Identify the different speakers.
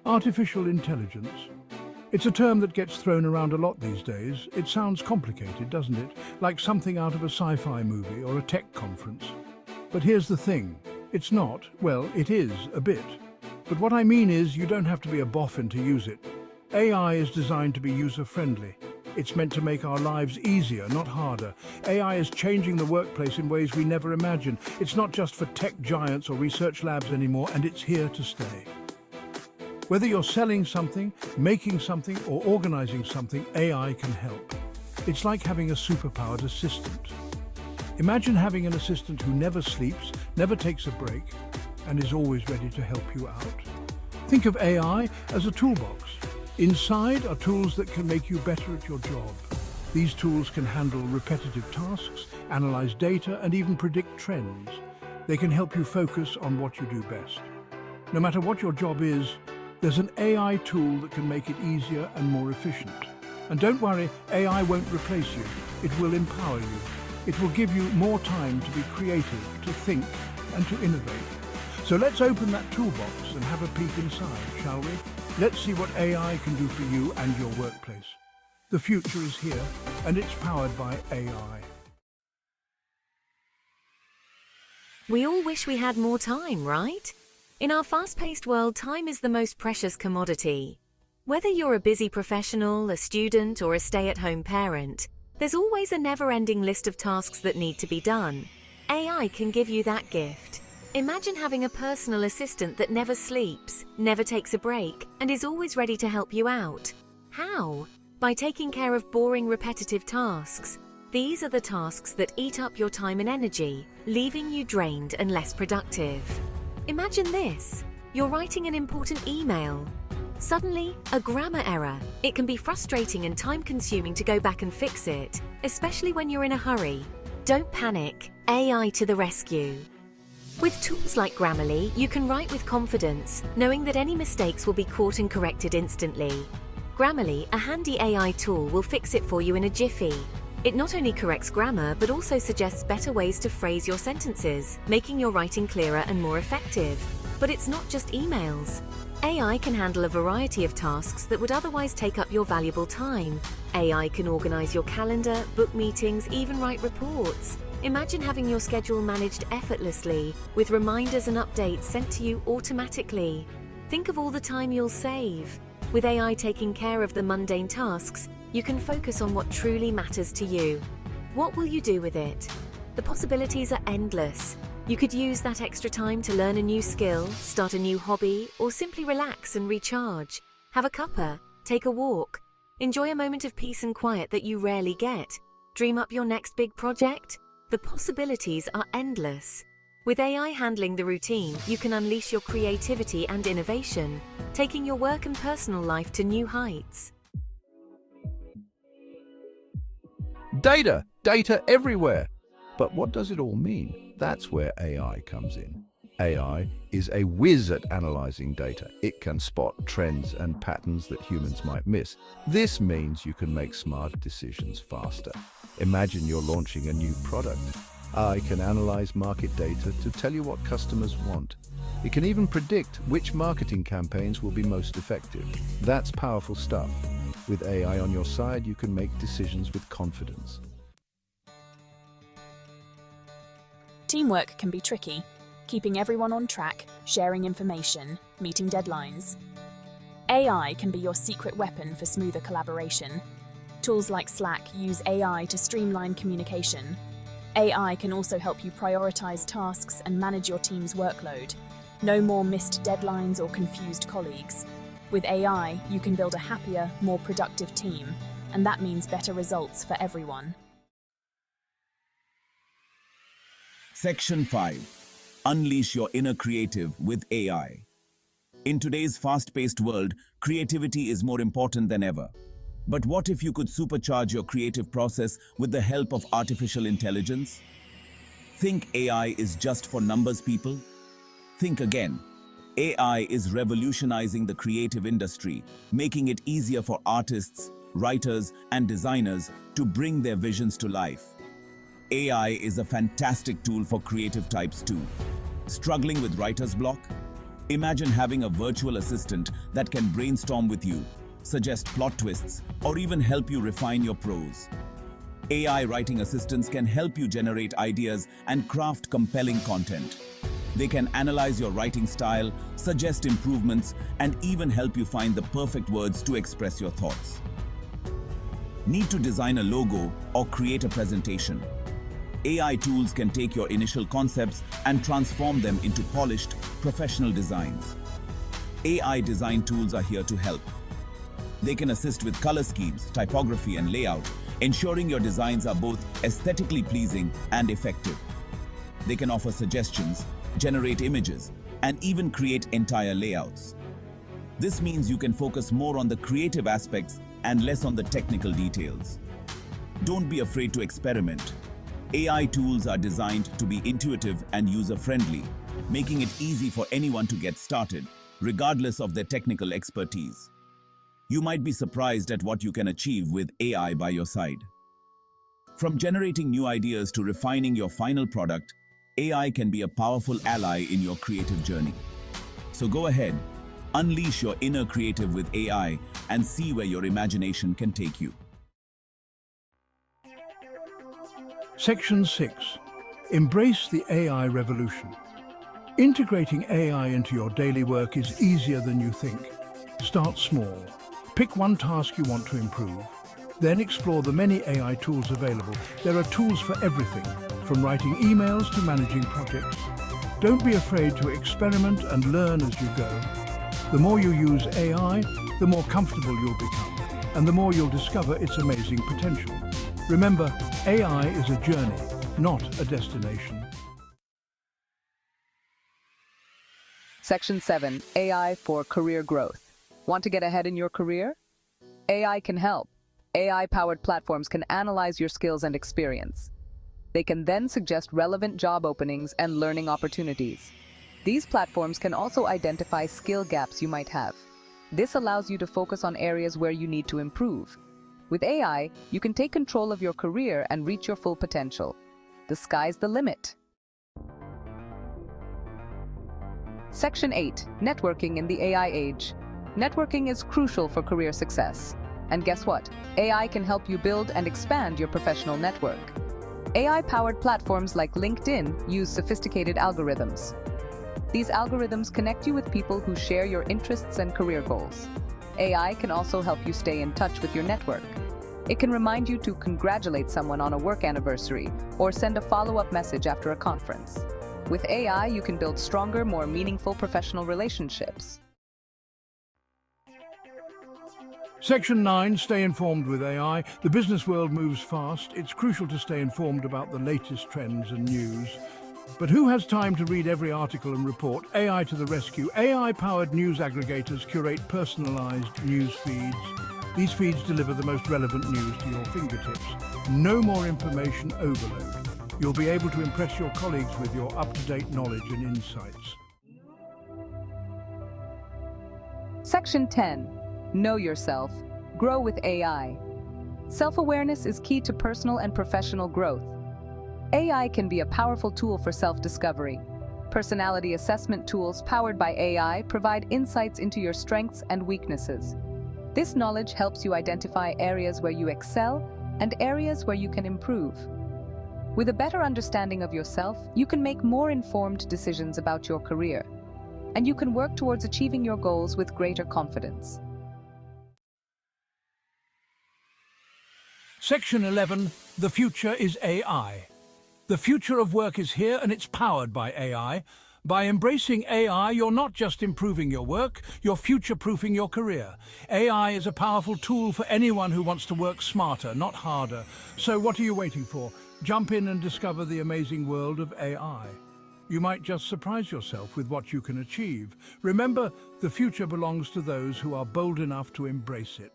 Speaker 1: Artificial intelligence. It's a term that gets thrown around a lot these days. It sounds complicated, doesn't it? Like something out of a sci-fi movie or a tech conference. But here's the thing. It's not. Well, it is, a bit. But what I mean is you don't have to be a boffin to use it. AI is designed to be user-friendly. It's meant to make our lives easier, not harder. AI is changing the workplace in ways we never imagined. It's not just for tech giants or research labs anymore, and it's here to stay. Whether you're selling something, making something, or organizing something, AI can help. It's like having a superpowered assistant. Imagine having an assistant who never sleeps, never takes a break, and is always ready to help you out. Think of AI as a toolbox. Inside are tools that can make you better at your job. These tools can handle repetitive tasks, analyze data, and even predict trends. They can help you focus on what you do best. No matter what your job is, there's an AI tool that can make it easier and more efficient. And don't worry, AI won't replace you. It will empower you. It will give you more time to be creative, to think, and to innovate. So let's open that toolbox and have a peek inside, shall we? Let's see what AI can do for you and your workplace. The future is here, and it's powered by AI.
Speaker 2: We all wish we had more time, right? In our fast-paced world, time is the most precious commodity. Whether you're a busy professional, a student, or a stay-at-home parent, there's always a never-ending list of tasks that need to be done. AI can give you that gift. Imagine having a personal assistant that never sleeps, never takes a break, and is always ready to help you out. How? By taking care of boring, repetitive tasks. These are the tasks that eat up your time and energy, leaving you drained and less productive. Imagine this. You're writing an important email. Suddenly, a grammar error. It can be frustrating and time-consuming to go back and fix it, especially when you're in a hurry. Don't panic. AI to the rescue. With tools like Grammarly, you can write with confidence, knowing that any mistakes will be caught and corrected instantly. Grammarly, a handy AI tool, will fix it for you in a jiffy. It not only corrects grammar, but also suggests better ways to phrase your sentences, making your writing clearer and more effective. But it's not just emails. AI can handle a variety of tasks that would otherwise take up your valuable time. AI can organize your calendar, book meetings, even write reports. Imagine having your schedule managed effortlessly, with reminders and updates sent to you automatically. Think of all the time you'll save. With AI taking care of the mundane tasks, you can focus on what truly matters to you. What will you do with it? The possibilities are endless. You could use that extra time to learn a new skill, start a new hobby, or simply relax and recharge. Have a cuppa, take a walk, enjoy a moment of peace and quiet that you rarely get. Dream up your next big project? The possibilities are endless. With AI handling the routine, you can unleash your creativity and innovation, taking your work and personal life to new heights.
Speaker 3: Data everywhere. But what does it all mean? That's where AI comes in. AI is a whiz at analyzing data. It can spot trends and patterns that humans might miss. This means you can make smarter decisions faster. Imagine you're launching a new product. AI can analyze market data to tell you what customers want. It can even predict which marketing campaigns will be most effective. That's powerful stuff. With AI on your side, you can make decisions with confidence.
Speaker 4: Teamwork can be tricky, keeping everyone on track, sharing information, meeting deadlines. AI can be your secret weapon for smoother collaboration. Tools like Slack use AI to streamline communication. AI can also help you prioritize tasks and manage your team's workload. No more missed deadlines or confused colleagues. With AI, you can build a happier, more productive team, and that means better results for everyone.
Speaker 5: Section 5. Unleash your inner creative with AI. In today's fast-paced world, creativity is more important than ever. But what if you could supercharge your creative process with the help of artificial intelligence? Think AI is just for numbers, people? Think again. AI is revolutionizing the creative industry, making it easier for artists, writers, and designers to bring their visions to life. AI is a fantastic tool for creative types too. Struggling with writer's block? Imagine having a virtual assistant that can brainstorm with you, suggest plot twists, or even help you refine your prose. AI writing assistants can help you generate ideas and craft compelling content. They can analyze your writing style, suggest improvements, and even help you find the perfect words to express your thoughts. Need to design a logo or create a presentation? AI tools can take your initial concepts and transform them into polished, professional designs. AI design tools are here to help. They can assist with color schemes, typography, and layout, ensuring your designs are both aesthetically pleasing and effective. They can offer suggestions, generate images, and even create entire layouts. This means you can focus more on the creative aspects and less on the technical details. Don't be afraid to experiment. AI tools are designed to be intuitive and user-friendly, making it easy for anyone to get started, regardless of their technical expertise. You might be surprised at what you can achieve with AI by your side. From generating new ideas to refining your final product, AI can be a powerful ally in your creative journey. So go ahead, unleash your inner creative with AI and see where your imagination can take you.
Speaker 1: Section 6. Embrace the AI revolution. Integrating AI into your daily work is easier than you think. Start small. Pick one task you want to improve. Then explore the many AI tools available. There are tools for everything, from writing emails to managing projects. Don't be afraid to experiment and learn as you go. The more you use AI, the more comfortable you'll become, and the more you'll discover its amazing potential. Remember, AI is a journey, not a destination.
Speaker 6: Section 7. AI for career growth. Want to get ahead in your career? AI can help. AI-powered platforms can analyze your skills and experience. They can then suggest relevant job openings and learning opportunities. These platforms can also identify skill gaps you might have. This allows you to focus on areas where you need to improve. With AI, you can take control of your career and reach your full potential. The sky's the limit. Section 8. Networking in the AI age. Networking is crucial for career success. And guess what? AI can help you build and expand your professional network. AI-powered platforms like LinkedIn use sophisticated algorithms. These algorithms connect you with people who share your interests and career goals. AI can also help you stay in touch with your network. It can remind you to congratulate someone on a work anniversary or send a follow-up message after a conference. With AI, you can build stronger, more meaningful professional relationships.
Speaker 1: Section 9. Stay informed with AI. The business world moves fast. It's crucial to stay informed about the latest trends and news. But who has time to read every article and report? AI to the rescue. AI-powered news aggregators curate personalized news feeds. These feeds deliver the most relevant news to your fingertips. No more information overload. You'll be able to impress your colleagues with your up-to-date knowledge and insights.
Speaker 6: Section 10. Know yourself. Grow with AI. Self-awareness is key to personal and professional growth. AI can be a powerful tool for self-discovery. Personality assessment tools powered by AI provide insights into your strengths and weaknesses. This knowledge helps you identify areas where you excel and areas where you can improve. With a better understanding of yourself, you can make more informed decisions about your career, and you can work towards achieving your goals with greater confidence.
Speaker 1: Section 11. The future is AI. The future of work is here and it's powered by AI. By embracing AI, you're not just improving your work, you're future-proofing your career. AI is a powerful tool for anyone who wants to work smarter, not harder. So what are you waiting for? Jump in and discover the amazing world of AI. You might just surprise yourself with what you can achieve. Remember, the future belongs to those who are bold enough to embrace it.